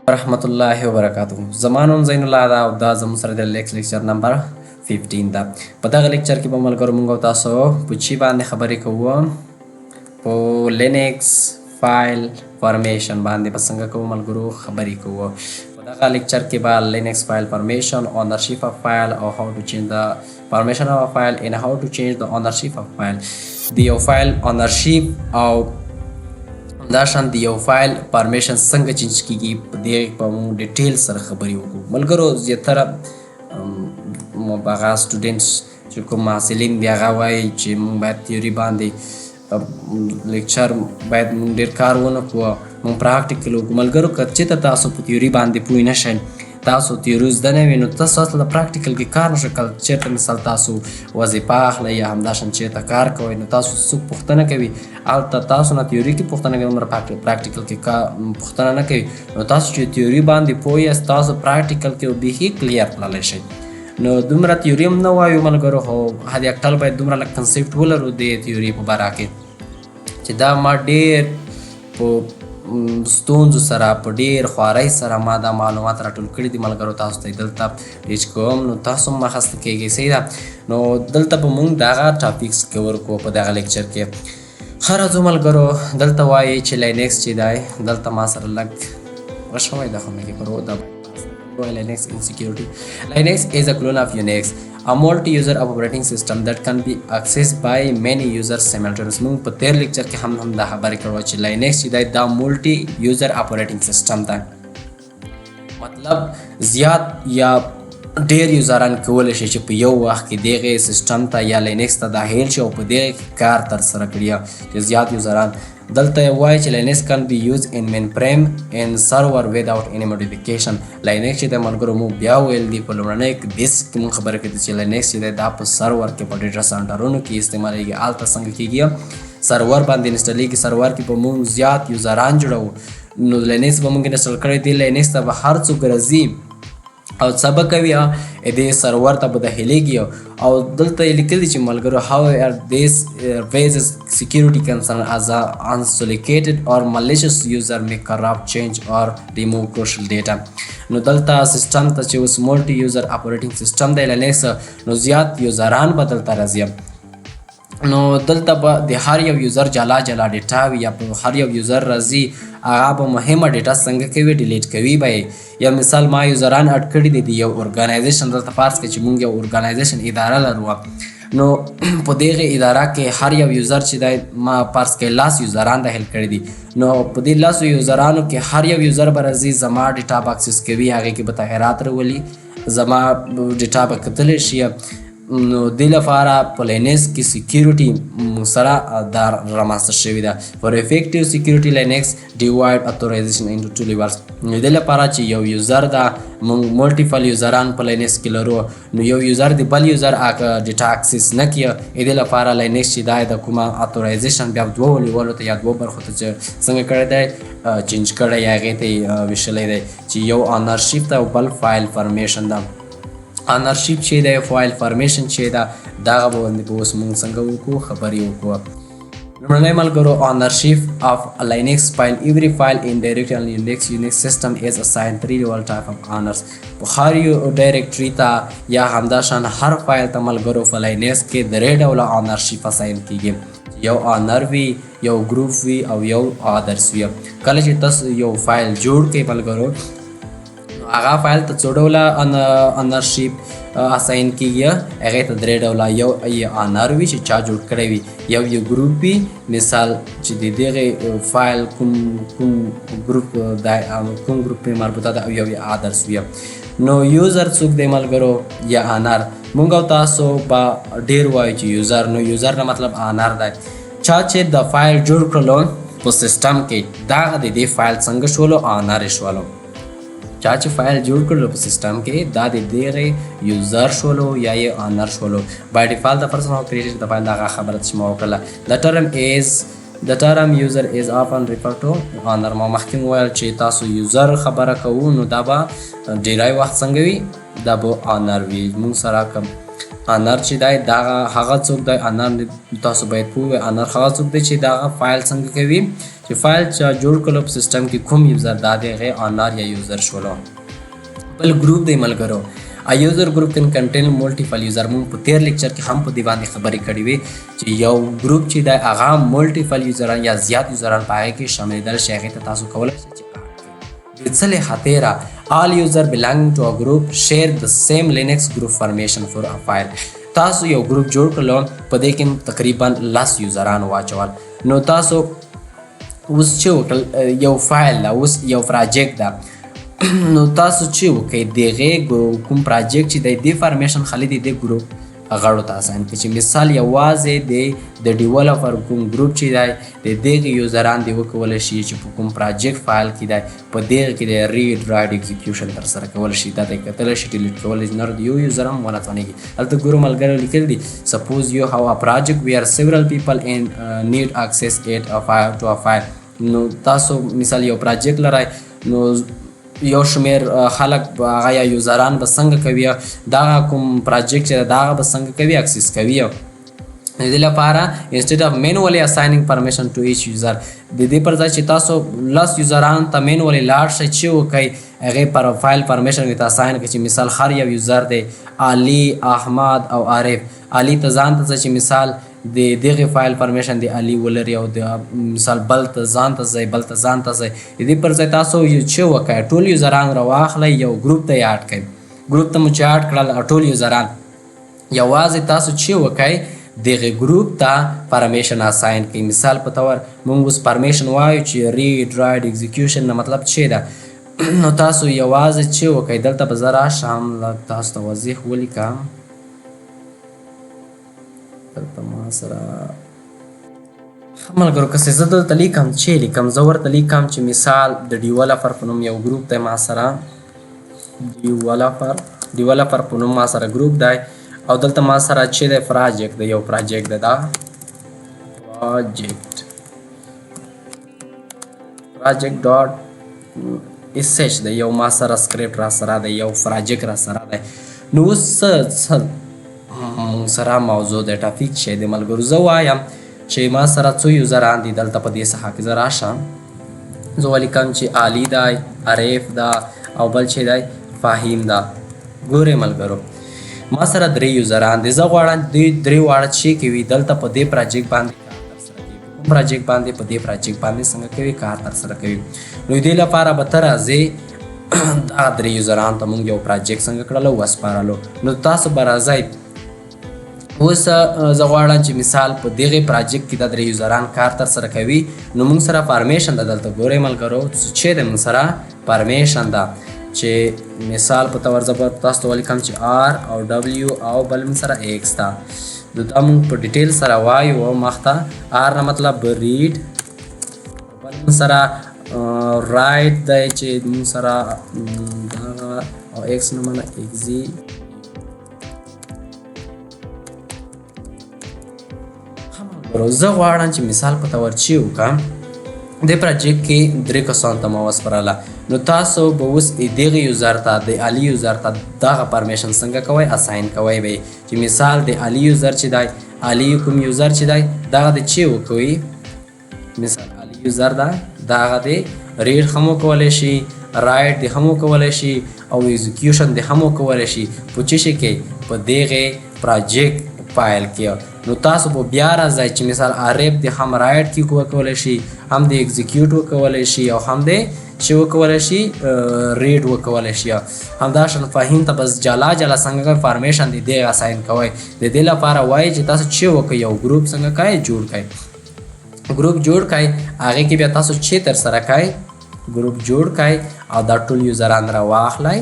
ورحمت الله وبرکاته. زمانون زینالله دا او دا زموږ سره د لیکچر نمبر 15 ده. په دغه لیکچر کې به ملګرو موږ او تاسو په چی باندې خبرې کوو؟ په لینکس فایل فارمیشن باندې به څنګه کوو ملګرو خبرې کوو. په دغه لیکچر کې به لینکس فایل فارمیشن، اونرشپ اف فایل او هاو ټو چینج د فارمیشن اف فایل ان هاو ټو چینج د اونرشپ اف فایل، د یو فایل اونرشپ او دا شان د یو فایل پرمیشن څنګه چینج کیږي په دې په موږ ډیټیل سره خبرې وکړو. ملګرو زیاتره هغه سټوډنټس چې کوم محصلین دي هغه وایي چې موږ باید تیوري باندې لیکچر باید موږ ډېر کار ونه کړو، موږ پراکټیکل وکړو. ملګرو که چېرته تاسو په تیوري باندې پوه نه شئ، تاسو تیوري زده نه وي، نو تاسو اصلا پراکټیکل کې کار نشئ کولی. چېرته مثال تاسو وظیفه اخلئ یا همداشان چېرته کار کوئ، نو تاسو څوک پوښتنه کوي، هلته تاسو نه تیوري کې پوښتنه کوي، عمر پراکټیکل کې پوښتنه نه کوي. نو تاسو چې تیوري باندې پوه یاست، تاسو پراکټیکل کې بیخي کلیر تللی شئ. نو دومره تیوري هم نه وایو ملګرو، خو حد اقل باید دومره لږ کنسپټ ولرو د تیوري په باره کې، چې دا ما ډېر په ستونزو سره په ډېر خوارۍ سره ما دا معلومات راټول کړي دي ملګرو. تاسو ته دلته پیچ کوم، نو تاسو هم مخسته کیږئ. صحیح ده. نو دلته به موږ دغه ټاپکس کور کوو په دغه لیکچر کې. ښه راځو ملګرو، دلته وایي چې لینکس چې دی، دلته ما سره لږ شوی ده خو مې کې کرو دا Linux in security. Linux is a clone of Unix, a multi-user operating system that can be accessed by many users simultaneously. موږ په تیر لیکچر کې هم دا خبرې کړو چې Linux چې دی دا multi user operating system ده، مطلب زیات یا ډېر یوزران کولی شي چې په یو وخت کې دغه سیستم ته یا لینکس ته داخل شي او په دې کار ترسره کړي چې زیات یوزران. دلته وایي چې لینکس کان بی یوز ان مین فریم ان سرور وداوت اني موډیفیکیشن. لینکس چې د ملګرو مو بیا ویل دي په لومړنۍ بیسک کې مونږ خبره کړې چې لینکس چې دا په سرور کې په ډیټا سنټرونو کې استعمالیږي. هلته څنګه کېږي؟ سرور باندې انسټالیږي، سرور کې به مونږ زیات یوزران جوړوو. نو لینکس به مونږ انسټال کړی دی، لینکس ته به هر څوک راځي او څه به کوي، دې سرور ته به داخلیږي. او دلته یې لیکلي چې ملګرو however this raises security concern as a unsolicited or malicious user may corrupt, change or remove crucial data. نو دلته سیستم ته چې اوس ملټي یوزر اپریټینګ سیستم دی لینکس، نو زیات یوزران به دلته راځي. نو دلته به د هر یو یوزر جلا جلا ډیټا وي، یا په هر یو یوزر راځي هغه به مهمه ډیټا څنګه کوي ډیلیټ کوي به. یا مثال ما یوزران اډ کړي دي د یو ارګنایزیشن، دلته فرض کړئ چې مونږ یو ارګنایزیشن اداره لرو، نو په دغه اداره کې هر یو یوزر چې دی ما فرض کړئ 10 یوزران داخل کړي دي. نو په دې 10 یوزرانو کې هر یو یوزر به راځي زما ډیټا به اکسس کوي، هغې کې به تغیرات راولي، زما ډیټا به کتلی شي. نو دې لپاره په لینکس کې سکیورټي سره دا رامنځته شوې ده. فور افیکټیو سکیورټي لینکس ډیوایډ اتورایزیشن انټو ټو لیولز. نو دې لپاره چې یو یوزر ده، موږ ملټیپل یوزران په لینکس کې لرو، نو یو یوزر د بل یوزر ډیټا اکسس نه کړي. دې لپاره لینکس چې دی د کومه اتورایزیشن بیا دوو لیولو ته یا دوو برخو ته څنګه کړی دی چینج کړی، هغې ته یې ویشلی دی چې یو اونرشپ ده او بل فایل فارمیشن ده. اونرشپ چې دی، فایل فارمیشن چې ده، دغه باندې به اوس موږ څنګه وکړو خبرې وکړو. لومړنی ملګرو اونرشپ اف لینکس فایل. ایوری فایل ان ډایرکټري ان یونیکس سیستم از اساین 3 لیول ټایپ اف اونرز. په هر یو ډایرکټري ته یا همداشان هر فایل ته ملګرو په لینکس کې 3 ډوله اونرشپ اساین کیږي. یو اونر وي، یو ګروپ وي او یو ادرس وي. کله چې تاسو یو فایل جوړ کړئ ملګرو، هغه فایل ته څو ډوله اونرشپ اساین کیږي، هغې ته 3 ډوله. یو اونر وي چې چا جوړ کړی وي، یو ګروپ وي مثال چې د دغې فایل کوم ګروپ پرې مربوطه ده، او یو ادرس وي. نو یوزر څوک دی ملګرو یا اونر؟ موږ او تاسو به ډېر وایو چې یوزر. نو یوزر نه مطلب اونر دی. چا چې د فایل جوړ کړلو په سیستم کې، دغه د دې فایل څنګه شولو؟ اونر یې شولو. چا چې فایل جوړ کړلو په سیستم کې، دا د دغې یوزر شولو یا یې اونر شولو. بای ډیفالت د پرسن هو کریټډ د فایل دغه خبره چې ما وکړله. د ټرم یوزر از آفن ریفر ټو اونر. ما مخکې وویل چې تاسو یوزر خبره کوو، نو دا به ډیری وخت څنګه وي؟ دا به اونر وي. موږ سره کوم انر چې دی دا هغه څوک دی انر تاسو باید پوه انر هغه څوک دی چې دا فایل څنګه کوي چې فایل چا جوړ کړو په سیستم کې کوم یوزر دا دی هغه انر یا یوزر شولو بل ګروپ دی ملګرو A user group can contain multiple user مونږ په تیر لیکچر کې هم په دې باندې خبرې کړې وې چې یو ګروپ چې دی هغه ملټیپل یوزران یا زیات یوزران په هغې کې شاملېدل شي هغې ته تاسو کولی شئ چې بڅلې خاطره all user belonging to a group share the same Linux group formation for a file تاسو یو ګروپ جوړ کړلو په دې کې تقریبا 10 یوزران واچول نو تاسو اوس چې وکړل یو فایل ده اوس یو پراجیکټ ده نو تاسو چې وکړئ دغې کوم پراجیکټ چې دی دې فارمیشن خالي دی دې ګروپ غړو ته اساین کړي چې مثال یوازې د ډیولپر کوم ګروپ چې دی د دغې یوزران دی وکولی شي چې په کوم پراجیکټ فایل کې دی په دغې کې د ریډ رایډ ایګزیکیوشن ترسره کولی شي دا دی کتلی شي ډیلیټ کولی شي نور یو یوزر هم ونه توانېږي هلته ګورو ملګرو لیکلي دي سپوز یو هاو ا پراجیکټ ویر سیورل پیپل ان نیډ اکسس ایټ ټو ا فایل نو تاسو مثال یو پراجیکټ لرئ نو یو شمیر خلک هغه یا یوزران به څنګه کوي دغه کوم پراجیکټ چې د هغه به څنګه کوي اکسس کوي د دې لپاره انسټیډ اف مینولی اساینینګ پرمیشن ټو ایچ یوزر د دې پر ځای چې تاسو 10 یوزران ته مینولی لاړ شئ چې وکئ هغې فایل پرمیشن ورته اساین کړئ چې مثال هر یو یوزر دی علي احمد او عارف علي ته ځان ته چې مثال د دغه فایل پرمیشن دی علي ولري او د مثال بل ته ځان ته ځئ بل ته ځان ته ځئ د دې پر ځای تاسو چې وکئ ټول یوزران راواخلئ یو ګروپ ته یې اډ کړئ ګروپ ته مو چې اډ کړل ټول یوزران یوازې تاسو چې وکئ دغه ګروپ ته پرمیشن اساین کړئ مثال په طور موږ اوس پرمیشن وایو چې ریډ رایډ ایګزیکیوشن نه مطلب څه ده نو تاسو یوازې چې وکئ دلته به زه راشم تاسو ته واضح ولیکم دلته ما سره ښه ملګرو که زه دلته لیکم چې لیکم زه ورته لیکم چې مثال د ډیولپر په نوم یو ګروپ دی ما سره ډیولپر په نوم ما سره ګروپ دی او دلته ما سره چې دی پراجیکټ دی یو پراجیکټ دی دا پراجیکټ ډاټ sh دی یو ما سره سکرپټ را سره دی یو پراجیکټ را سره دی نو اوس سره موضوع د ټاپیک چې د ملګرو زه وایم چې ما سره څو یوزران دي دلته په دې ساحه کې زه راشم زه ولیکم چې علي دی عارف ده او بل چې دی فهیم ده ګورئ ملګرو ما سره 3 یوزران دي زه غواړم دوی 3 واړه چې کوي دلته په دې پراجیکټ باندې کار ترسره کوي په کوم پراجیکټ باندې په دې پراجیکټ باندې څنګه کوي کار ترسره کوي نو دې لپاره به ته راځئ دا 3 یوزران ته موږ یو پراجیکټ څنګه کړلو وسپارلو نو تاسو به راځئ اوس زه غواړم چې مثال په دغې پراجیکټ کې دا 3 یوزران کار ترسره کوي نو موږ سره پرمیشن ده دلته ګورئ ملګرو چې د موږ سره پرمیشن ده چې مثال په طور زه به تاسو ته ولیکم چې آر او ډبلیو او بل موږ سره ایکس ده دا موږ په ډیټیل سره وایو مخته آر نه مطلب ریډ بل موږ سره رایټ دی چې موږ سره او ایکس نه معنی ایکزي زه غواړم چې مثال په طور چې وکړم د پراجیکټ کې 3 کسانو ته مو وسپارله نو تاسو به اوس دغه یوزر ته د علي یوزر ته دغه پرمیشن څنګه کوئ اساین کوئ به چې مثال د علي یوزر چې دی علي کوم یوزر چې دی دغه د چې وکوي مثال علي یوزر ده دغه د ریډ هم وکولی شي رایټ د هم وکولی شي او ایگزیکیوشن د هم وکولی شي په څه شي کې په دغه پراجیکټ فایل کې نو تاسو به بیا راځئ چې مثال عارف د هم رایټ کې وکولی شي هم د ایگزیکیوټ وکولی شي او هم د چې وکولی شي ریډ وکولی شي همداشان فهیم ته بس جلا جلا څنګه فارمیشن د دې اساین کوئ د دې لپاره وایي چې تاسو چې وکړئ یو ګروپ څنګه کوئ جوړ کړئ ګروپ جوړ کړئ هغې کې بیا تاسو چې ترسره کړئ ګروپ جوړ کړئ او دا ټول یوزران راواخلئ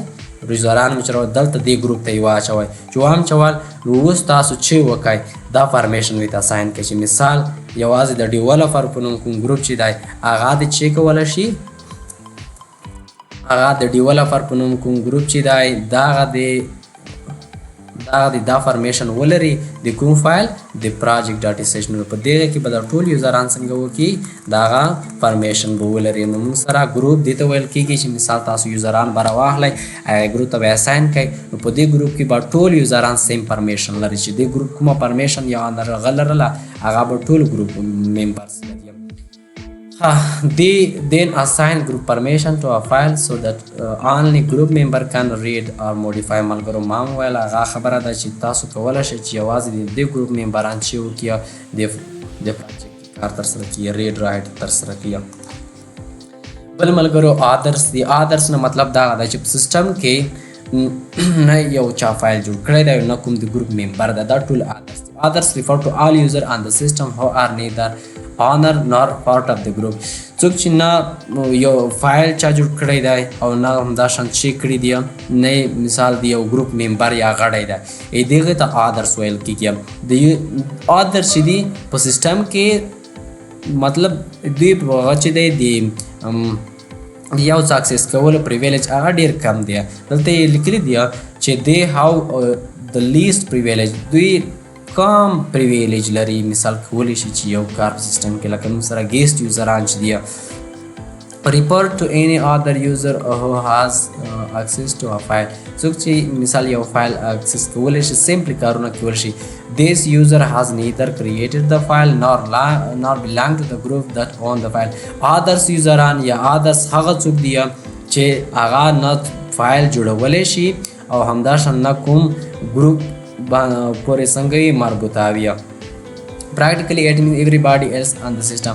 یوزران مو چې دلته دې ګروپ ته یې واچوئ چې وامچول نو اوس تاسو چې وکړئ دا فارمیشن ورته اساین کړئ چې مثال یوازې د ډیولپر په نوم کوم ګروپ چې دی هغه د چې کولی شي هغه د ډیولپر په نوم کوم ګروپ چې دی دغه د دا فرمیشن ولري د کوم فایل د پروجیکټ ډاټا سیشن په دغه کې به د ټول یوزران څنګه وکړي دا فرمیشن به ولري. نو موږ سره ګروپ دې ته ویل کېږي چې مثال تاسو یوزران به راواخلئ هغه ګروپ ته به اساین کړئ نو په دې ګروپ کې به ټول یوزران سیم پرمیشن لري چې دې ګروپ کومه پرمیشن یا هغه لرله هغه به ټول ګروپ ممبرز لري. They then assign group permission to a file so that only group member can read or modify. ملګرو ما وویل هغه خبره ده چې تاسو کولی شئ چې یوازې د دې ګروپ ممبران چې وکړي د پروجیکټ کار ترسره کړي ریډ رایټ ترسره کړي. بل ملګرو آدرس دی آدرس نه مطلب دا ده چې په سیسټم کې نه یو چا فایل جوړ کړی دی نه کوم د ګروپ ممبر ده دا ټول آدرس دی. آدرس refer to all user on the system who are neither owner nor part of the group. څوک چې نه یو فایل چا جوړ کړی دی او نه همدا شان چې کړي دی نه مثال د یو ګروپ ممبر یا غړی دی دغه ته آدرس ویل کېږي. د آدرس چې دی په سیسټم کې مطلب دوی هغه چې دی د یو څه اکسس کولو پریویلیج هغه ډېر کم دی. دلته یې لیکلي دی چې دی هاو د لیست پریویلیج دوی کم پریویلیج لري. مثال کولی شي چې یو کار په سیسټم کې لکه موږ سره ګیسټ یوزران چې دی report to any other user who has access to a file. څوک چې مثال یو فایل اکسس کولی شي سیمپلی کارونه کولی شي. This user has neither created the file nor belong to the group that own the file. others یوزران یا others هغه څوک دی چې هغه نه فایل جوړولی شي او همداشان نه کوم ګروپ پورې څنګه مربوطه وي. practically it means everybody else on the system.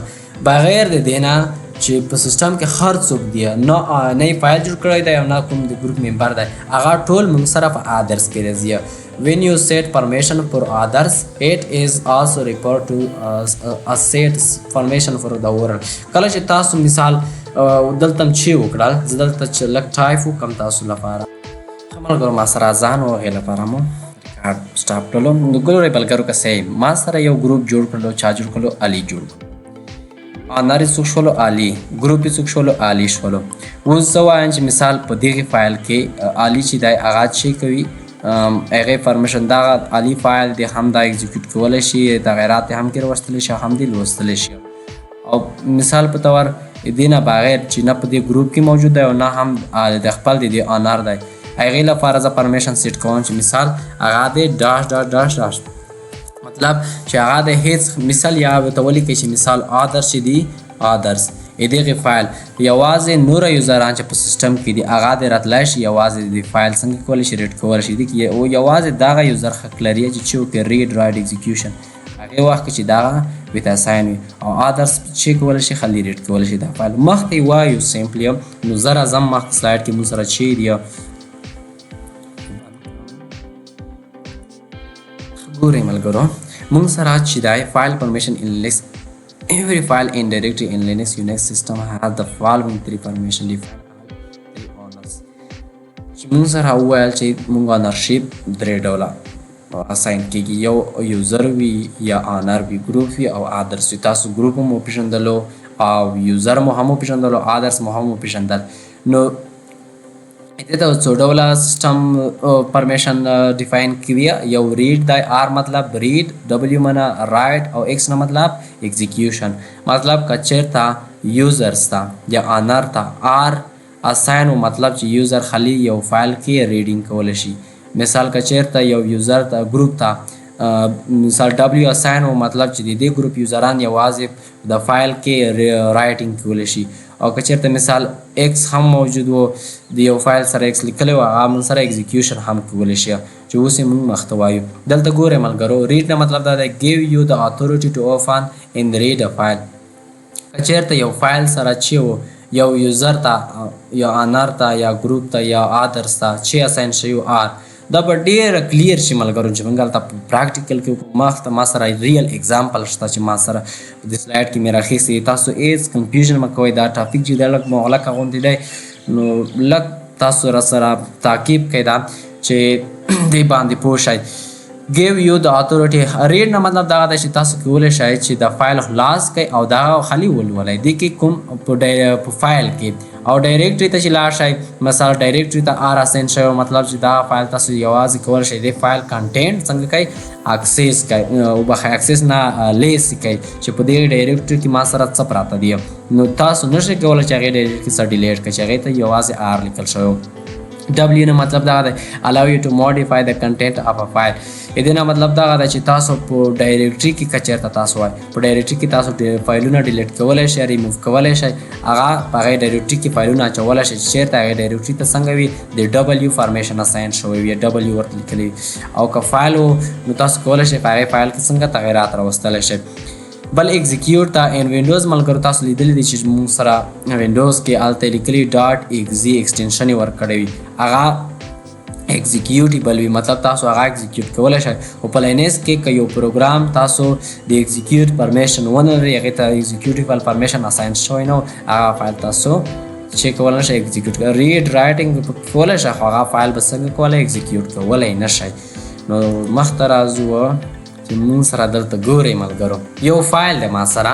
بغیر د دې نه چې په سیسټم کې هر څوک دی نه یې فایل جوړ کړی دی او نه کوم د ګروپ ممبر دی هغه ټول موږ سره په آدرس کې راځي. when you set permission for others it is also referred to as set permission for the world. کله چې تاسو مثال دلته چې وکړل زه دلته چې لږ ټایپ وکړم تاسو لپاره ملګرو ما سره ځان و هغې لپاره مو سټاپ کړلو. نو ګورئ ملګرو که څه ما سره یو ګروپ جوړ کړلو چا جوړ کړلو علي جوړ کړلو آنر یې څوک شولو علي ګروپ یې څوک شولو علي شولو. اوس زه وایم چې مثال په دغې فایل کې علي چې دی هغه چې کوي هغې پرمیشن دغه علي فایل دی هم دا اکزیکیوټ کولی شي تغیرات یې هم کې راوستلی شي هم دې لوستلی شي. او مثال په طور دې نه بغیر چې نه په دې ګروپ کې موجود دی او نه هم د خپل د دې آنر دی هغې لپاره زه پرمیشن سیټ کوم چې مثال هغه دی ډاش ډاش ډاش ډاش مطلب چې هغه د هیڅ مثال یا ورته ولیکئ چې مثال آدرس چې دی آدرس دغې فایل یوازې نوره یوزران چې په سیسټم کې دي هغه دې راتلی شي یوازې د فایل څنګه کولی شي ریډ کولی شي او یوازې دغه یوزر حق لري چې وکړي ریډ رایټ ایکزیکیوشن هغې وخت کې چې دغه ویت اساین وي او آدرس چې کولی شي خالي ریډ کولی شي دا فایل مخکې وایو سیمپلی نو زه راځم مخکې سلایډ کې موږ سره چې دی ګورئ ملګرو موږ سره چې دی فایل پرمیشن ان لیست every file in directory in Linux Unix system has the following three permission defined three owners. چې موږ سره وویل چې موږ اونرشیپ درې ډوله اساین کېږي یو یوزر وي یا آنر وي ګروپ وي او آدرس وي. تاسو ګروپ هم وپېژندلو او یوزر مو هم وپېژندلو آدرس مو هم وپېژندل. نو دې ته څو ډوله سیسټم پرمیشن ډیفاین کړي یو ریډ دی آر مطلب ریډ ډبلیو معنا رایټ او ایکس نه مطلب ایکزیکیوشن. مطلب که چېرته یوزرز ته یا آنر ته آر اساین و مطلب چې یوزر خالي یو فایل کې ریډینګ کولی شي. مثال که چېرته یو یوزر ته ګروپ ته مثال ډبلیو اساین و مطلب چې د دې ګروپ یوزران یوازې د فایل کې رایټینګ کولی شي. او که چېرته مثال ایکس هم موجود و د یو فایل سره ایکس لیکلی و هغه موږ سره ایکزیکیوشن هم کولی شي چې اوس یې موږ مخته وایو. دلته ګورئ ملګرو ریډ نه مطلب دا دی give you the authority to open and read a file. که چېرته یو فایل سره چې و یو یوزر ته یا آنر ته یا ګروپ ته یا آدرس ته چې اساین شوي آر دا به ډېره کلیر شي ملګرو چې موږ هلته په پراکټیکل کې مخته ما سره ریل اگزامپل شته چې ما سره په دې سلایډ کې مې راخیستې. تاسو هېڅ کنفیوژن مه کوئ دا ټاپک چې دی لږ مغلقه غوندې دی نو لږ تاسو را سره تعقیب کوئ دا چې دې باندې پوه شئ. give you the authority read نه مطلب دا دی چې تاسو کولی شئ چې د فایل خلاص کړئ او دا خالي ولولئ دې کې کوم په فایل کې او ډایرکټري ته چې لاړ شئ مثلا ډایرکټري ته آر اسین شوی مطلب چې دا فایل تاسو یوازې کولی شئ د فایل کنټینټ څنګه کوئ اکسس کوئ وبخښئ اکسس نه لیس کوئ چې په دې ډایرکټري کې ما سره څه پراته دي نو تاسو نشئ کولی چې هغې ډایرکټري څه ډیلیټ کړئ چې هغې ته یوازې آر لیکل شوی W نه مطلب دا دی allow you to modify the content of a file دې نه مطلب دا دی چې تاسو په ډایرکټري کې کچېرته تاسو وای په ډایرکټري کې تاسو فایلونه ډیلیټ کولی شئ ریموو کولی شئ هغه په هغې ډایرکټري کې فایلونه اچولی شئ چې چېرته هغې ډایرکټري ته څنګه وي د W فارمیشن اساین شوی وي W ورته لیکلی او که فایل و نو تاسو کولی شئ په هغې فایل کې څنګه تغیرات راوستلی شئ بل ایگزیکیوټ ته ان وینډوز ملګرو تاسو لیدلی دي چې موږ سره وینډوز کې هلته لیکلي ډاټ ایګزي ایکسټینشن یې ورکړی وي هغه ایگزیکیوټیبل وي مطلب تاسو هغه ایگزیکیوټ کولی شئ خو په لینکس کې که یو پروګرام تاسو د ایگزیکیوټ پرمیشن ونه لري هغې ته ایگزیکیوټیبل پرمیشن اساین شوی نه هغه فایل تاسو چې کولی نه شئ ایگزیکیوټ ریډ رایټینګ کولی شئ خو هغه فایل به څنګه کولی ایگزیکیوټ کولی نه شئ نو مخته راځو مون سره دلته ګورئ ملګرو یو فایل دی ما سره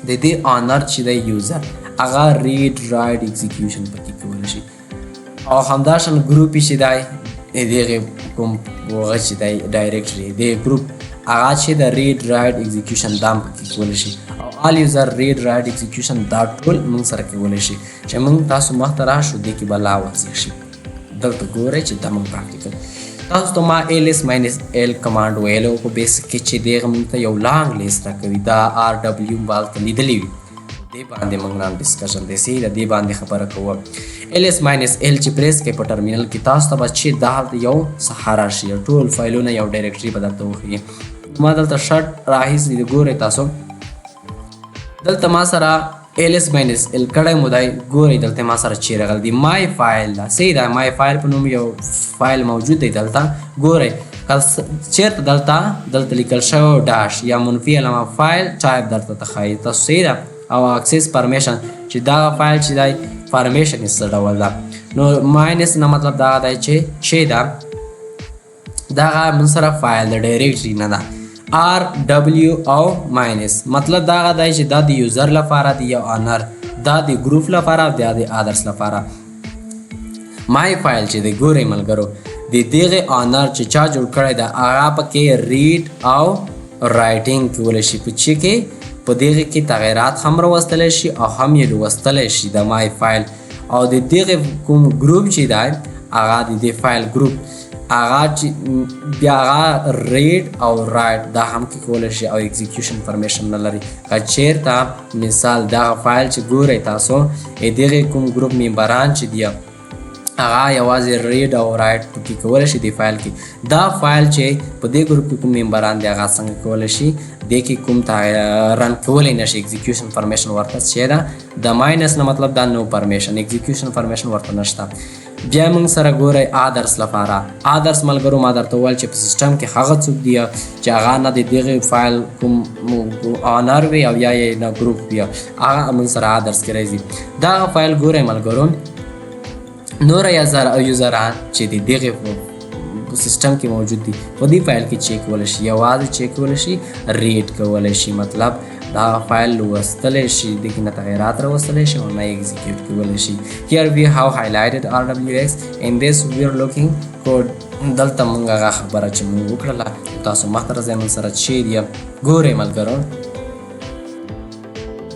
د دې آنر چې دی یوزر هغه ریډ رایټ ایگزیکیوشن پکې کولی شي او همداشان ګروپ چې دی د دغې کوم هغه چې دی ډایرکټري د ګروپ هغه چې د ریډ رایټ ایگزیکیوشن دا هم پکې کولی شي او آل یوزر ریډ رایټ ایگزیکیوشن دا ټول مونږ سره کولی شي چې مونږ تاسو مخته راشو دې کې به لا واضح شي دلته ګورئ چې دا مونږ پراکټیکل تاسو ته ما ls -l کمانډ ویلو په بیسک کې چې دغه موږ ته یو لانګ لیست راکوي دا rw بالته لیدلی وي دې باندې موږ نن ډسکشن دی سي دې باندې خبره کوو ls -l چې پریس کې په ټرمینل کې تاسو ته چې دا یو سهارا شي ټول فایلونه یو ډایرکټري بدلته وخی ما دلته شرط راهیس دې ګورئ تاسو دلته ما سره ls -l کړی مو دی ګورئ دلته ما سره چې راغلی دی مای فایل دا صحیح ده مای فایل په نوم یو فایل موجود دی دلته ګورئ چېرته دلته لیکل شوی ډاش یا منفي علامه فایل ټایپ درته ته ښایي تاسو صحیح ده او اکسس پرمیشن چې دغه فایل چې دی فارمیشن یې څه ډول ده نو ماینس نه مطلب دغه دی چې ده دغه موږ سره فایل د ډایرکټري نه ده RW او ماینس مطلب دا دی چې دا د یوزر لپاره دی یا آنر دا د ګروپ لپاره دا د ادرس لپاره مای فایل چې د ګورئ ملګرو د دغه آنر چې چا جوړ کړی دا هغه پکې ریډ او رایټینګ کولی شي په چې کې په دغه کې تغیرات هم راوستلی شي او هم یې لوستلی شي د مای فایل او د دغه کوم ګروپ چې دی هغه د دې فایل ګروپ هغه چې بیا هغه ریډ او رایټ دا هم کې کولی شي او ایگزیکیوشن پرمیشن نه لري که چېرته مثال دغه فایل چې ګورئ تاسو دغې کوم ګروپ ممبران چې دي هغه یوازې ریډ او رایټ پکې کولی شي دې فایل کې دا فایل چې په دې ګروپ کې کوم ممبران دي هغه څنګه کولی شي دې کې کوم رن کولی نه شي ایگزیکیوشن پرمیشن ورته چې ده د ماینس نه مطلب دا نو پرمیشن ایگزیکیوشن پرمیشن ورته نشته بیا موږ سره ګورئ آدرس لپاره آدرس ملګرو ما درته وویل چې په سیسټم کې هغه څوک دي چې هغه نه د دغې فایل کوم آنر وي او یا یې نه ګروپ وي هغه موږ سره آدرس کې راځي دغه فایل ګورئ ملګرو نور یوزران چې د دغې سیسټم کې موجود دي په دې فایل کې چیک کولی شي یوازې چیک کولی شي ریډ کولی شي مطلب دا فایل لوستلی شي دغې نه تغیرات راوستلی شي او نه ایگزیکیوټ کولی شي here we have highlighted rwx in this we are looking code دلته موږ هغه خبره چې موږ وکړله تاسو مخته راځئ موږ سره چې دی ګورئ ملګرو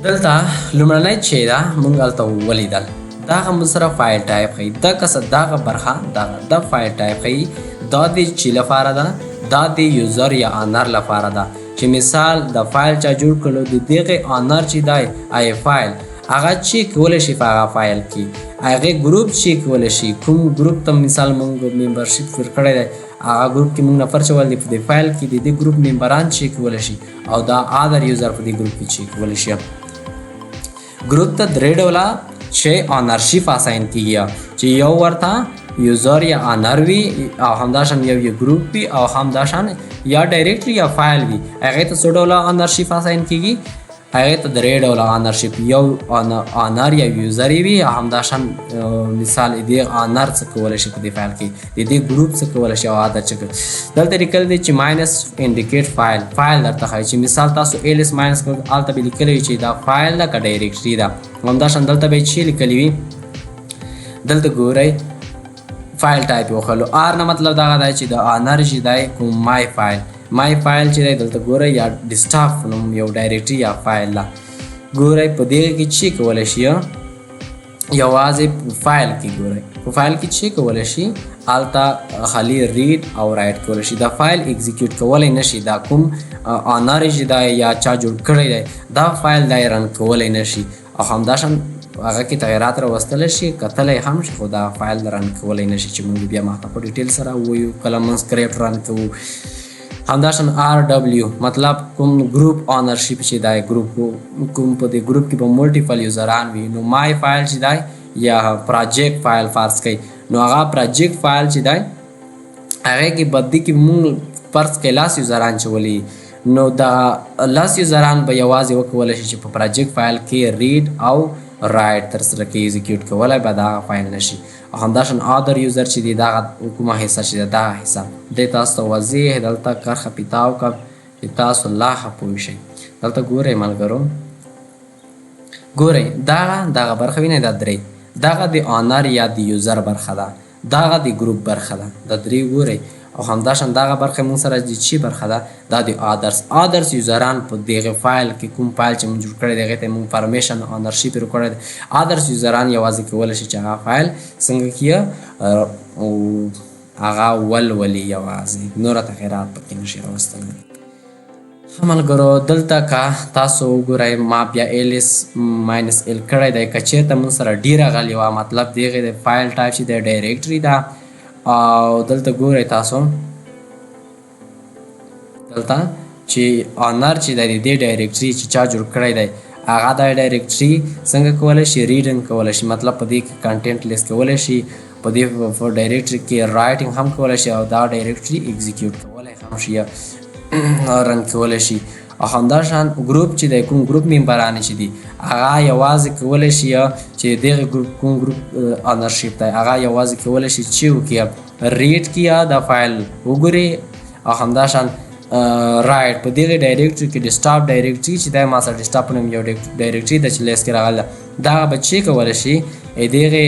دلته لومړنی چې ده موږ هلته ولیدل دغه موږ سره فایل ټایپ ښیي دغه دغه برخه د فایل ټایپ ښیي دا د چې لپاره ده دا د یوزر یا آنر لپاره ده چې مثال د فایل چا جوړ کړلو د دغې آنر چې دی آی فایل هغه چیک کولی شي په هغه فایل کې هغې ګروپ چیک کولی شي کوم ګروپ ته مثال موږ ممبرشپ ورکړی دی هغه ګروپ کې موږ نفر چول دی په دې فایل کې د دې ګروپ ممبران چیک کولی شي او دا ادر یوزر په دې ګروپ کې چیک کولی شي ګروپ ته درې ډوله چې آنرشپ اساین کېږي چې یو ورته یوزر یا آنر وي او همداشان یو ګروپ وي او همداشان یا ډایرکټري یا فایل وي هغې ته څو ډوله آنرشپ اساین کېږي هغې ته درې ډوله آنرشپ یو آنر یا یوزر یې وي همداشان مثال دې آنر څه کولی شي په دې فایل کې د دې ګروپ څه کولی شي او عادت څه کوي دلته لیکلی دی چې ماینس انډیکیټ فایل درته ښایي چې مثال تاسو ایلس ماینس کړو هلته به لیکلی وي چې دا فایل ده که ډایرکټري ده همداشان دلته به یې چې لیکلی وي دلته ګورئ فایل ټایپ یې وښلو آر نه مطلب دغه دی چې د آنر چې دی کوم مای فایل چې دی دلته ګورئ یا ډیسکټاپ نوم یو ډایرکټري یا فایل ده ګورئ په دې کې چې کولی شي یوازې فایل کې ګورئ په فایل کې چې کولی شي هلته خالي ریډ او رایټ کولی شي دا فایل اکزیکیوټ کولی نه شي دا کوم آنر چې دی یا چا جوړ کړی دی دا فایل دی رن کولی نه شي او همداشان هغه کې تغیرات راوستلی شي کتلی هم شي خو دا فایل رن کولی نه شي چې موږ بیا مخته په ډیټیل سره ووایو کله موږ سکریپټ رن کوو همداشان RW مطلب کوم ګروپ آنرشپ چې دی ګروپ کوم په دې ګروپ کې به ملټیپل یوزران وي نو مای فایل چې دی یا پراجیکټ فایل فرض کوي نو هغه پراجیکټ فایل چې دی هغې کې بدي کې موږ فرض کوي لاس یوزران چولی نو دا لاس یوزران به یوازې وکولی شي چې په پراجیکټ فایل کې ریډ او رایټ ترسره کې ایزیکیوټ کولی به دغه فایل نشي او همداشان ادر یوزر چې دی دغه کومه حصه چې دی دغه حصه دی تاسو ته واضح دلته کرښه پیتاو کړه چې تاسو لا ښه پوه شئ دلته ګورئ ملګرو ګورئ دغه برخه وینئ دا درې دغه د آنر یا د یوزر برخه ده دغه د ګروپ برخه ده دا درې ګورئ او همداشان دغه برخه موږ سره د چی برخه ده دا د آدرس یوزران په دغه فایل کې کوم فایل چې موږ جوړ کړی دی هغې ته موږ پرمیشن آنرشپ یې ورکړی دی آدرس یوزران یوازې کولی شي چې هغه فایل څنګه کیه هغه ولولي یوازې نوره تغیرات پکې نشي راوستلی ملګرو دلته که تاسو وګورئ ما بیا ایلس ماینس ایل کړی دی که چېرته موږ سره ډېر راغلي وه مطلب د هغې د فایل ټایپ چې دی ډایرکټري ده او دلته ګورئ تاسو دلته چې آنر چې دی د دې ډایرکټري چې چا جوړ کړی دی هغه دا ډایرکټري څنګه کولی شي ریډنګ کولی شي مطلب په دې کې کنټینټ لیست کولی شي په دې ډایرکټري کې رایټنګ هم کولی شي او دا ډایرکټري ایکزیکیوټ کولی هم شي رن کولی شي او همداشان ګروپ چې دی کوم ګروپ ممبران چې دي هغه یوازې کولی شي چې دغه ګروپ کوم ګروپ آنرشپ دی هغه یوازې کولی شي چې وکړي ریډ کړي دا فایل وګوري او همداشان رایټ په دغه ډایرکټري کې ډیسکټاپ ډایرکټري چې دی ما سره ډیسکټاپ نوم یو ډایرکټري ده چې لیست کې راغلی دغه به چی کولی شي دغې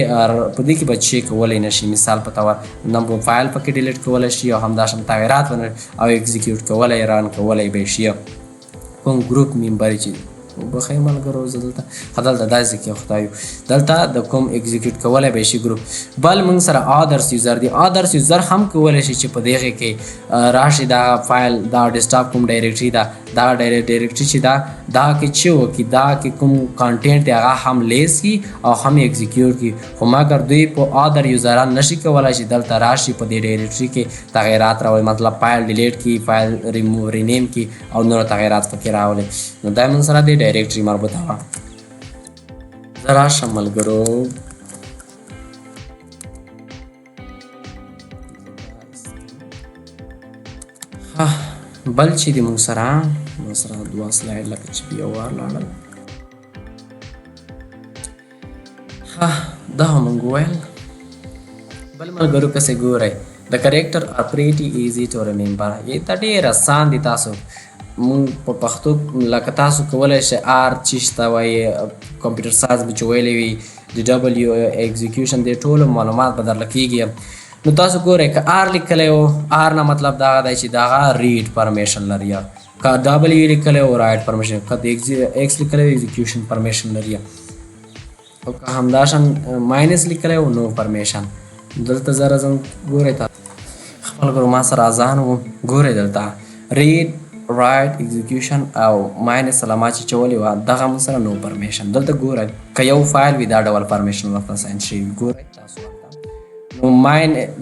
په دې کې به چی کولی نه شي مثال په طور نمبر فایل پکې ډیلیټ کولی شي او همداشان تغیرات او ایکزیکیوټ کولی ران کولی به شي کوم ګروپ ممبر چې بخیر ملګرو زه دلته داسې کې خدایو دلته د کوم ایکزیکیوټ کولی به شي ګروپ بل موږ سره آدرس یوزر دی آدرس یوزر هم کولی شي چې په دغې کې راشي دا فایل دا ډیسکټاپ کوم ډایرکټري ده دا ډایرکټري چې ده دا کې چې وکړي دا کې کوم کانټینټ دی هغه هم لیس کړي او هم ایکزیکیوټ کړي خو مګر دوی په آدر یوزران نشي کولی چې دلته راشي په دې ډایرکټري کې تغیرات راولي مطلب فایل ډیلیټ کړي فایل رینیم کړي او نور تغیرات پکې راولي نو دا موږ سره د ډایرکټري مربوطه وه زه راشم ملګرو بل چې د موږ سره دوه سلاید لکه چې بیا وار لاړل دا هم موږ وویل بل ملګرو کسې ګورئ د کریکټر آر پریټي ایزي ټو ریممبر دا ډېر اسان دي تاسو مونږ په پښتو لکه تاسو کولی شئ آر چې ته وایي کمپیوټر ساز به چې ویلی وي د ډبلیو ایکزیکیوشن د ټولو معلومات به درله کېږي نو تاسو ګورئ که آر لیکلی و آر نه مطلب دغه دی چې دغه ریډ پرمیشن لري که ډبلیو لیکلی و رایټ پرمیشن که د ایکس لیکلی و ایکزیکیوشن پرمیشن لري او که همداشان ماینس لیکلی و نو پرمیشن دلته زه راځم ګورئ تاسو خپل ګورو ما سره اذان و ګورئ دلته ریډ رایټ ایکزیکیوشن او ماینس علامه چې چولې وه دغه موږ سره نو پرمیشن دلته ګورئ که یو فایل وي دا ډول پرمیشن ورته ساین شوي ګورئ تاسو نو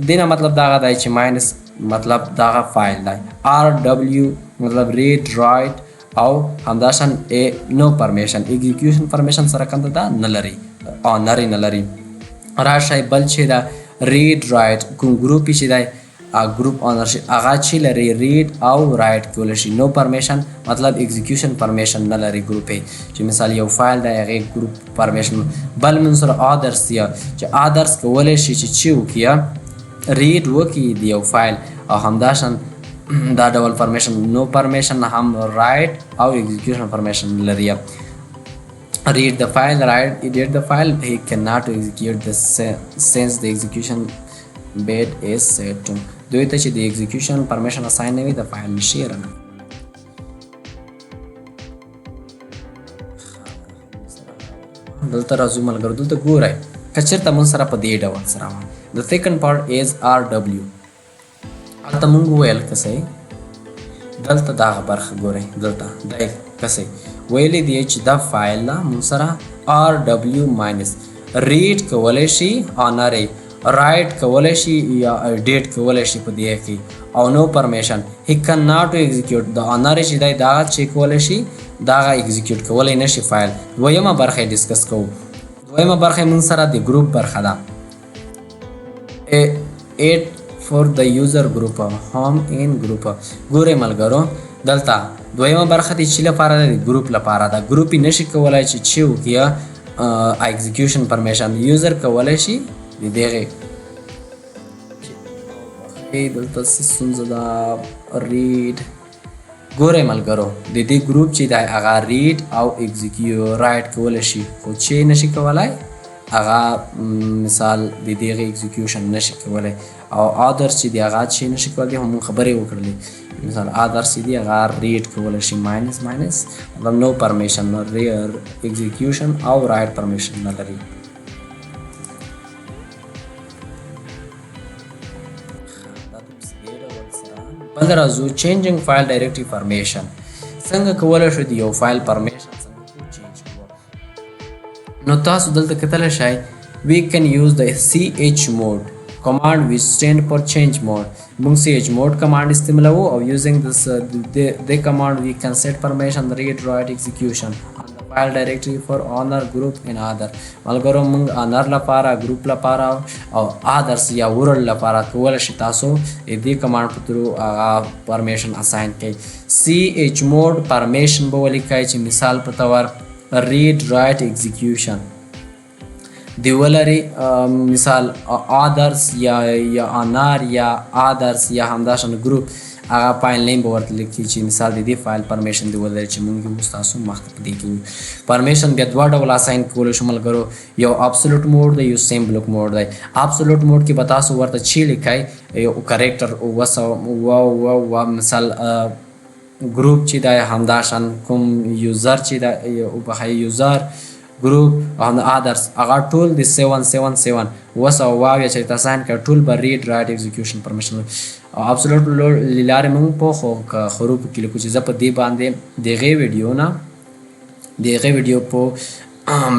دې نه مطلب دغه دی چې ماینس مطلب دغه فایل دی آر ډبلیو مطلب ریډ رایټ او همداشان نو پرمیشن ایکزیکیوشن پرمیشن سره کنده دا نه لري آنر یې نه لري راشئ بل چې دا ریډ رایټ کوم ګروپ چې دی ګروپ اونرشپ هغه چې لري ریډ او رائټ کول شي. نو پرمیشن مطلب اکزیکیوشن پرمیشن نه لري ګروپ چې مثال یو فایل دی هغه ګروپ پرمیشن. بل من سره ادرس یا چې ادرس کولای شي چې وکیا ریډ وکي دی یو فایل او همداشان دا ډول پرمیشن. نو پرمیشن هم رائټ او اکزیکیوشن پرمیشن لري. read the file, write, edit the file. He cannot execute the since the execution bed is set to. دوی ته چې د execution permission assign نه وي د فایل نشي رن. دلته راځو ملګرو دلته ګورئ کچېرته موږ سره په دې ډول سره the second part is RW. هلته موږ وویل که څه دلته دغه برخه ګورئ دلته دا که څه ویلې دی چې دا فایل نه موږ سره RW ماینس ریډ کولی شي آنرې رائټ کولی شي یا ایډیټ کولی شي په دې کې او نو پرمیشن هی کن ناټ ټو ایگزیکیوټ د آنرې چې دی دا چیک کولی شي دا ایگزیکیوټ کولی نشي فایل. دویمه برخه ډسکس کوو. دویمه برخه موږ سره د ګروپ برخه ده. 8 for the user group home in group. ګورئ ملګرو دلته دویمه برخه د چې لپاره د ګروپ لپاره ده. ګروپ یې نشي کولی چې وکړي ایگزیکیوشن پرمیشن یوزر کولی شي د دغې دلته څه ستونزه ده ریډ. ګورئ ملګرو د دې ګروپ چې دی هغه ریډ او رائټ کولی شي خو چې نشي کولی هغه مثال د دغې ایگزیکیوشن نشي کولی او ادرس چې دی هغه چې نشي کولی هم خبرې وکړلې مثال ادرس چې دی هغه ریډ کولی شي ماینس مطلب نو پرمیشن ایگزیکیوشن او رائټ پرمیشن نه لري. بل راځو چینجینګ فایل ډایرکټري پرمیشن. څنګه کولی شو د یو فایل پرمیشن څنګه چینج کړو. نو تاسو دلته کتلی شئ we can use the ch mode command which stand for change mode. موږ ch mode command استعمالوو او using this the command we can set permission read write execution on the file directory for owner group and other. ملګرو موږ owner لپاره ګروپ لپاره او others یا ورل لپاره کولی شي تاسو دې کمانډ په تھرو پرمیشن اساین کړئ. ch mode پرمیشن به ولیکئ چې مثال په تور read write execution دی ولري مثال آدرس یا آنار یا آدرس یا همداشان ګروپ هغه فایل نیم به ورته لیکي چې مثال د دې فایل پرمیشن دی ولري چې موږ اوس تاسو مخته په دې کې پرمیشن بیا دوه ډول اساین کولی شو ملګرو. یو ابسولوټ موډ دی یو سیمبلوک موډ دی. ابسولوټ موډ کې به تاسو ورته چې لیکئ یو کریکټر مثال ګروپ چې دی همداشان کوم یوزر چې دی یوزر ګروپ او ادرس هغه ټول د 777 وسوواویا چې تاسو کړه ټول به ریډ رائټ ایگزیکیوشن پرمیشن ابسولوټ لاره موږ په خروپ کې لیکو چې زه په دې باندې دغه ویډیو په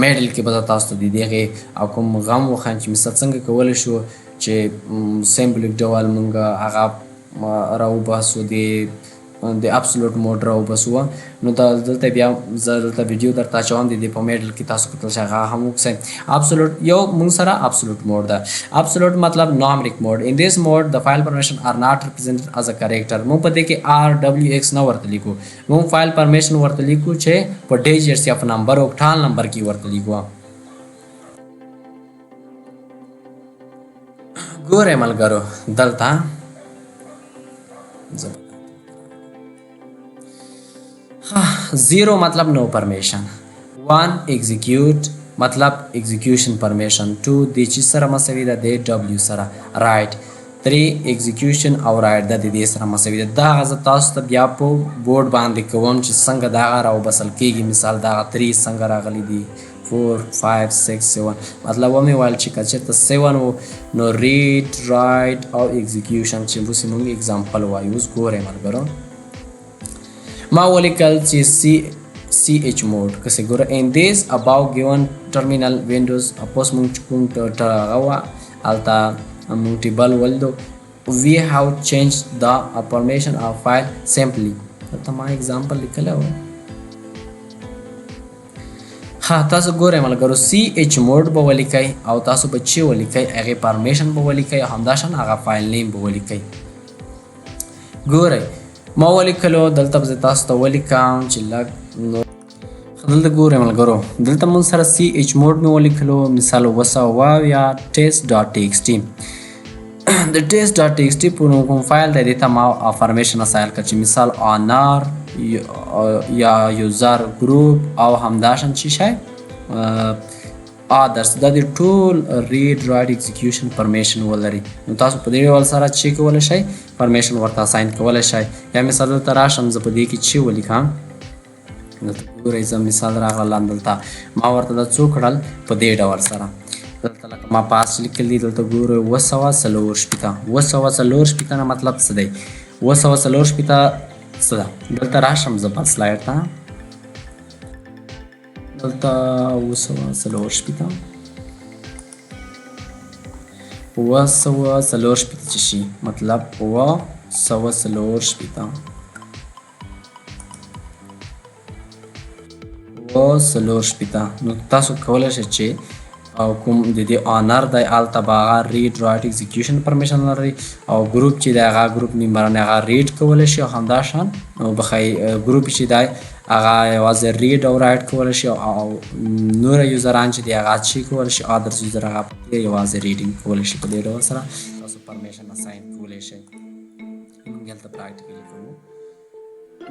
میډل کې به تاسو ته دغه او کوم غم وخان چې مثلا څنګه کول شو چې سیمبلیک ډول موږ هغه راو باسو د ابسولوټ موډ راو باسو. نو دا دلته بیا زه دلته ویډیو درته اچوم د دې په میډل کې تاسو کتل شئ هغه هم وکړئ. ابسولوټ یو موږ سره ابسولوټ موډ ده. ابسولوټ مطلب نومریک موډ. ان دیس موډ د فایل پرمیشن ار ناٹ ریپرزینټډ از ا کریکټر. موږ په دې کې RWX نه ورته لیکو. موږ فایل پرمیشن ورته لیکو چې په ډیجټس یا په نمبر او ټال نمبر کې ورته لیکو. ګورئ ملګرو دلته زیرو مطلب نو پرمیشن. 1 ایگزیکیوټ مطلب ایگزیکیوشن پرمیشن. 2 د چې سره مساوي ده د W سره رائټ. 3 ایگزیکیوشن او رائټ د دې سره مساوي ده. دا غزه تاسو ته بیا په بورډ باندې کوم چې څنګه دا راو بسل کېږي. مثال دا 3 څنګه راغلي دي 4 5 6 7 مطلب ومه ویل چې کچته 7 نو ریډ رائټ او ایگزیکیوشن چې موږ اگزامپل وایو. اوس ګورئ ملګرو ما ولیکل چې ch mode کسه ګوره in this above given terminal windows اپوس مونږ کوم ټاغوا التا مونږ ټیبل ولدو we have changed the permission of file simply. ته ما example لیکلو ها تاسو ګورئ ملګرو سی ایچ موډ به ولیکئ او تاسو به چې ولیکئ هغې پرمیشن به ولیکئ او همداشان هغه فایل نیم به ولیکئ. ګورئ ما ولیکلو دلته به زه تاسو ته ولیکم چې لږ دلته ګورئ ملګرو دلته مونږ سره سی ایچ موډ مې ولیکلو مثال 200 test.txt د test.txt کوم فایل دی دې ته ما افرمیشن اسایل کړ چې مثال آنر یا یوزر ګروپ او همداشان چې شی آدرس دا د ټول ریډ رایټ ایگزیکیوشن پرمیشن ولري. نو تاسو په دې ډول سره چې کولی شئ پرمیشن ورته اساین کولی شئ. یا مثال دلته راشم زه په دې کې چې ولیکم دلته ګورئ زه مثال راغلم دلته ما ورته دا څو کړل په دې ډول سره دلته لکه ما پاس لیکل دي دلته ګورئ 240 نه مطلب څه دی 240 څه ده دلته راشم زه بل سلایډ ته دلته 240 چې شي مطلب 240 نو تاسو کولی شئ چې او کوم د دې آنر دی هلته به هغه ریډ رایټ ایگزیکیوشن پرمیشن لري او ګروپ چې دی هغه ګروپ ممبران هغه ریډ کولی شي او همداشان ګروپ چې دی هغه یوازې ریډ او رایټ کولی شي او نور یوزران چې دی هغه چې کولی شي ادرس یوزر هغه یوازې ریډینګ کولی شي. په دې ډول سره تاسو پرمیشن اساین کولی شئ. موږ هلته پراکټیکلي کوو.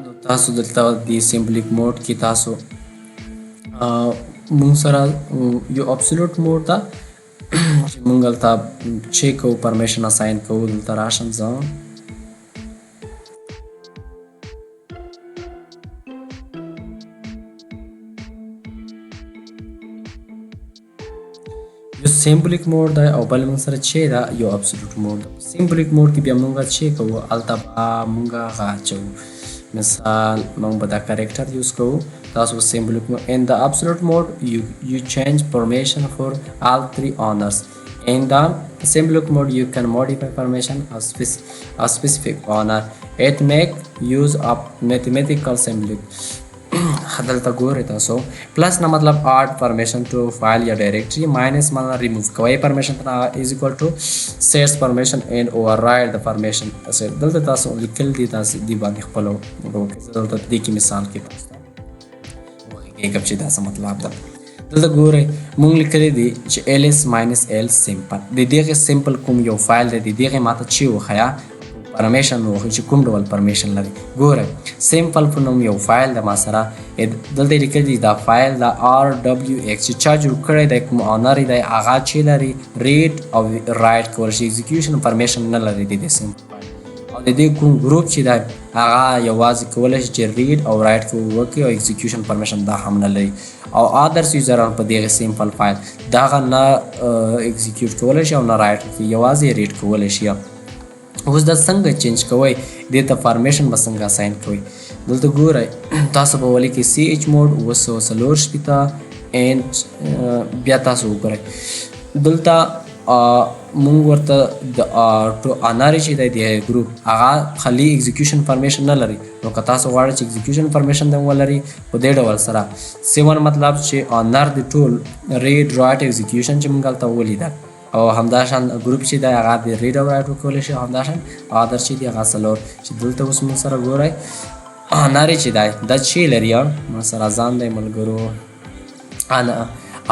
نو تاسو دلته د سمبلیک موډ کې تاسو مونږ سره یو ابسولوټ موډ ده چې مونږ هلته چې کوو پرمیشن اساین کوو. دلته راشم زه یو سمبلیک موډ ده او بل مونږ سره چې ده یو ابسولوټ موډ ده. سمبلیک موډ کې بیا مونږ چې کوو هلته به مونږ هغه اچوو مثال مونږ به دا کریکټر یوز کوو. تاسو سمبلیک موډ in the absolute mode you change permission for all three owners. In the symbolic mode you can modify permission of specific owner. It make use of mathematical symbolic. دلته ګورئ تاسو پلس نه مطلب add permission to file یا directory minus مطلب remove کوئ permission is equal to sets permission and override the permission. دلته تاسو لیکل دي تاسو دی باندې خپلو دلته دې کې مثال کې تاسو کب چې دا څه مطلب ده. دلته ګورئ مونږ لیکلی دي چې ls minus l simple د دغې سمپل کوم یو فایل دی د دغې ماته چې وښیه پرمیشن وښیي چې کوم ډول پرمیشن لري. ګورئ سمپل په نوم یو فایل د ما سره دلته یې لیکلی دي دا فایل د rwx چې چا جوړ کړی دی کوم آنر دی هغه چې لري ریډ او رایټ کولی شي ایگزیکیوشن پرمیشن نه لري د دې سمپل او د دې کوم ګروپ چې دی هغه یوازې کولی شي چې ریډ او رایټ وکړي او ایگزیکیوشن پرمیشن دا هم نه لري او ادرس یوزران په دغه سمپل فایل دا هغه نه ایگزیکیوټ کولی شي او نه رایټ وکړي یوازې ریډ کولی شي. اوس دا څنګه چینج کوئ دې ته فارمیشن به څنګه اساین کوئ. دلته ګورئ تاسو به ولیکئ سی ایچ موډ 240 اینډ بیا تاسو وګورئ دلته مونږ ورته د آنر چې دی د ګروپ هغه خالي ایگزیکیوشن پرمیشن نه لري. نو که تاسو غواړئ چې ایگزیکیوشن پرمیشن هم ولري په دې ډول سره 7 مطلب چې آنر د ټول ریډ رایټ ایگزیکیوشن چې مونږ هلته ولیده او همداشان ګروپ چې دی هغه د ریډ او رایټ وکولی شي او همداشان ادر چې دی هغه څلور چې دلته اوس مونږ سره ګورئ آنر چې دی دا چې لري ما سره ځان دی ملګرو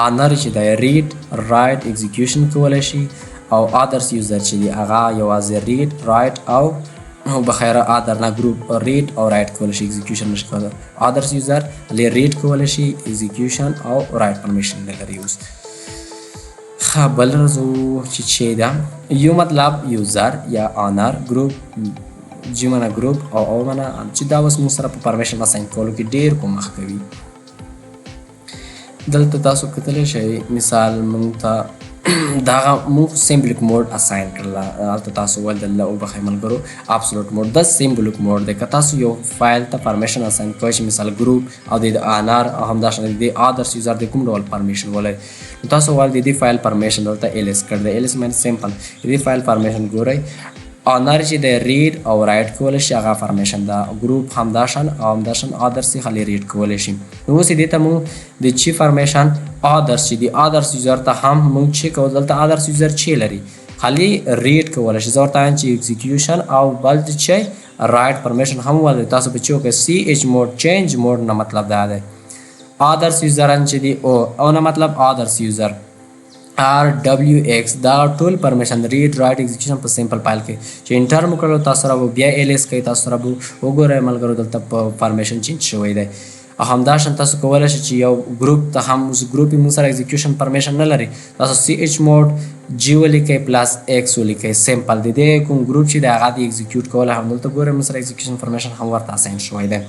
آنر چې دی ریډ رایټ ایگزیکیوشن کولی شي او ادرس یوزر چې دی هغه یوازې ریډ رایټ او بخیره ادر نه ګروپ ریډ او رایټ کولی شي ایگزیکیوشن نشي کولی. ادرس یوزر لی ریډ کولی شي ایگزیکیوشن او رایټ پرمیشن نه لري. اوس بل رزو چې ده یو مطلب یوزر یا آنر ګروپ جی منه ګروپ او منه چې دا اوس موږ سره په پرمیشن اساین کولو کې ډېر کومک کوي. دلته تاسو کتلی شئ مثال موږ ته دغه موږ سمبلیک موډ اساین کړله هلته تاسو ویل دله وبخئ ملګرو ابسولوټ موډ دا سمبلیک موډ دی. که تاسو یو فایل ته پرمیشن اساین کوئ چې مثال ګروپ او د آنر او همداشان د ادرس یوزر د کوم ډول پرمیشن ولري نو تاسو ویل د دې فایل پرمیشن دلته ls کړی دی ls مین سمپل د دې فایل پرمیشن ګورئ آنر چې د ریډ او رایټ کولی شي هغه پرمیشن ده. ګروپ همداشان او همداشان آدرس یې خالي ریډ کولی شي. نو اوس دې ته مونږ د چی پرمیشن آدرس چې د آدرس یوزر ته هم مونږ چې کوو دلته آدرس یوزر چې لري خالي ریډ کولی شي. زه ورته وایم چې اکزیکیوشن او بل چې رایټ پرمیشن هم ولري. تاسو به چې وکړئ سی ایچ موډ چینج موډ نه مطلب دا دی آدرس یوزران چې دي او نه مطلب آدرس یوزر RWX دا ټول پرمیشن ریډ رایټ اکزیکیوشن په سیمپل فایل کې چې انټر مو کړو تاسو سره بیا LS کوي تاسو سره وګورئ ملګرو دلته پرمیشن چینج شوی دی. او همداشان تاسو کولی شئ چې یو ګروپ ته هم ګروپ یې مو سره اکزیکیوشن پرمیشن نه لري تاسو CH موډ G ولیکئ پلس X ولیکئ سیمپل د دې کوم ګروپ چې د هغه د اکزیکیوټ کولی هم دلته ګورئ مو سره اکزیکیوشن پرمیشن هم ورته اساین شوی دی.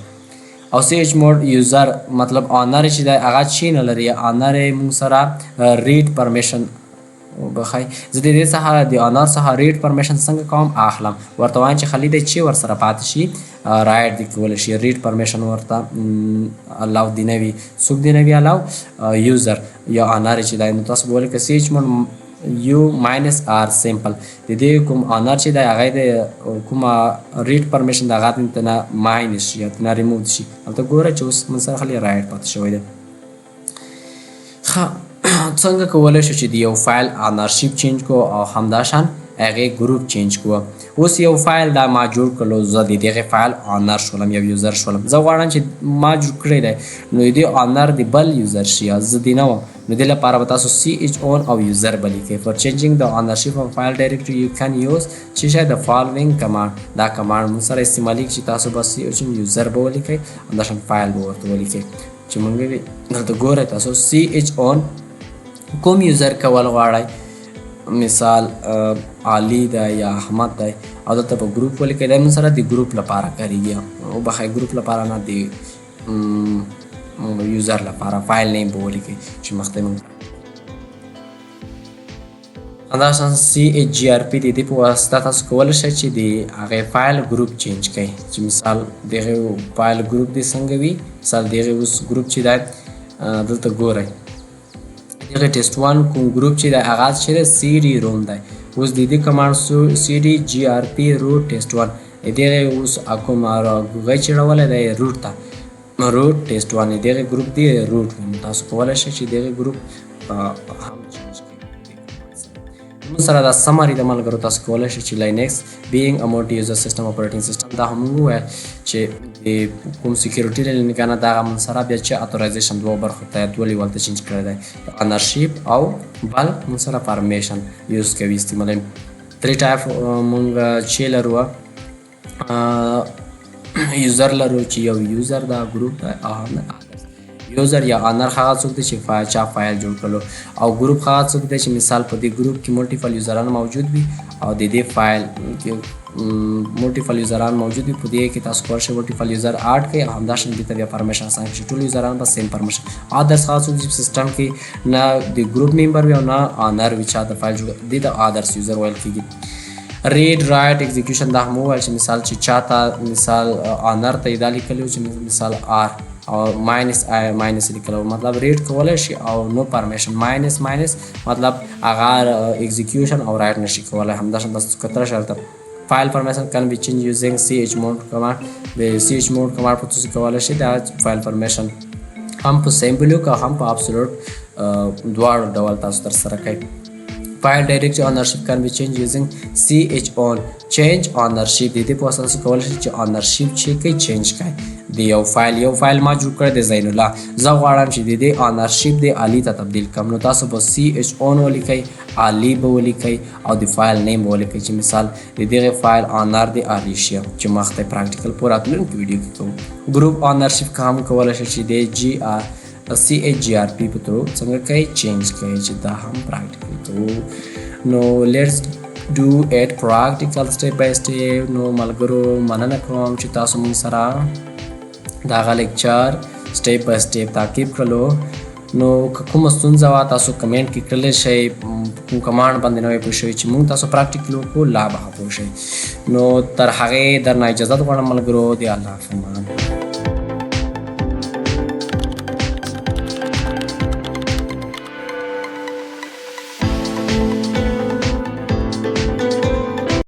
او CH موډ یوزر مطلب آنر چې دی هغه چې نه لري آنر یې مو سره ریډ پرمیشن بخای زه د دې څخه د آنر څخه ریډ پرمیشن څنګه کوم اخلم ورته وایم چې خالي دی چې ورسره پاتې شي رایټ دی کولی شي ریډ پرمیشن ورته الاو دی نوي څوک دی نوي الاو یوزر یا آنر چې دی نو تاسو به ولیکئ CH موډ U minus R سیمپل د دې کوم آنر چې دی هغه د کومه ریډ پرمیشن د هغه نه ماینس شي یا نه ریموو شي هلته ګوره چې اوس من سره خالي رایټ پاتې شوی دی. څنګه کولی شو چې د یو فایل آنرشیپ چینج کو او همداشان هغې ګروپ چینج کو. اوس یو فایل دا ما جوړ کړلو زه د دغې فایل آنر شولم یو یوزر شولم زه غواړم چې ما جوړ کړی دی نو د دې آنر د بل یوزر شي یا زه د نه وم نو دې لپاره به تاسو CH اون او یوزر به لیکئ. فور چینجینګ د آنرشیپ اف فایل ډایرکټري یو کین یوز چې شاید د فالوینګ کمانډ دا کمانډ مو سره استعمالیږي چې تاسو به CH یوزر به ولیکئ همداشان فایل به ورته ولیکئ چې مونږ دلته ګورئ تاسو CH اون کوم یوزر کول غواړئ مثال علی دی یا احمد دی او دلته په ګروپ ولیکئ دا موږ سره د ګروپ لپاره کاریږي او بخای ګروپ لپاره نه د یوزر لپاره فایل نیم به ولیکئ چې مخته موږ همداشان CHGRP د دې په واسطه تاسو کولی شئ چې د هغې فایل ګروپ چینج کړئ چې مثال دغې فایل ګروپ دې څنګه وي مثال دغې اوس ګروپ چې دی دلته ګورئ دغه ټیسټ 1 کوم ګروپ چې دی هغه چې دی CD روم دی اوس د دې کمانډ CDGRP روټ ټیسټ 1 دغه اوس کوم هغه چې راولی دی روټ ته روټ ټیسټ 1 دغه ګروپ دی روټ تاسو کولی شئ چې دغه ګروپ هم چینج کړئ. موږ سره دا سمری د ملګرو تاسو کولی شئ چې لینکس being a multi-user system operating system دا هم وویل چې د کوم سکیورټي لینک نه دا هم سره بیا چې اتورایزیشن دوه برخو ته دوه لیول ته چینج کړی دی آنرشیپ او بل موږ سره پرمیشن یوز کوي استعمالوي. 3 ټایپ موږ چې لرو یوزر لرو چې یو یوزر دا ګروپ دی یوزر یا آنر هغه څوک دی چې چا فایل جوړ کړلو او ګروپ هغه څوک دی چې مثال په دې ګروپ کې ملټیپل یوزران موجود وي او د دې فایل کې ملټیپل یوزران موجود وي په دې کې تاسو کولی شئ ملټیپل یوزر اډ کړئ او همداشان دې ته بیا پرمیشن اساین کړئ ټول یوزران به سیم پرمیشن آدرس هغه څوک چې سیسټم کې نه د ګروپ ممبر وي او نه آنر وي چا د فایل جوړ دې ته آدرس یوزر ویل کېږي. ریډ رایټ اکزیکیوشن دا هم وویل چې مثال چې چاته مثال آنر ته یې دا لیکلی و چې مثال آر او ماینس لیکلو مطلب ریډ کولی شي او نو پرمیشن ماینس مطلب هغه اکزیکیوشن او رایټ نشي کولی همداشان تاسو کتلی شئ فایل پرمیشن کین بی چینج یوزینګ CH موډ کمانډ د CH موډ کمانډ په تاسو کولی شئ دا فایل پرمیشن هم په سیمبل او هم په ابسولوټ دواړو ډول تاسو ترسره کوئ. فایل ډایرکټري اونرشیپ کین بی چینج یوزینګ CH اون چینج اونرشیپ د دې په واسطه تاسو کولی شئ چې اونرشیپ چې کوي چینج کړئ د یو فایل ما جوړ کړی دی زین الله زه غواړم چې د دې اونرشیپ د علی ته تبدیل کړم نو تاسو به CH اون ولیکئ علی به ولیکئ او د فایل نیم به ولیکئ چې مثال د دغې فایل آنر د اریشیا چې مخته پراکټیکل په راتلونکي ویډیو کې کوم. ګروپ اونرشیپ که هم کولی شئ چې د CHGRP په ترو څنګه کوي چینج کوي چې دا هم پراکټیکل کوو. نو لیټس ډو اټ پراکټیکل سټیپ بای سټیپ. نو ملګرو مننه کوم چې تاسو موږ سره دغه لیکچر سټیپ بای سټیپ تعقیب کړلو. نو که کومه ستونزه وه تاسو کمنټ کې کړلی شئ کوم کمانډ باندې نه وی پوه شوي چې موږ تاسو پراکټیکل وکړو لا به پوه شئ. نو تر هغې درنه اجازت غواړم ملګرو د الله په امان.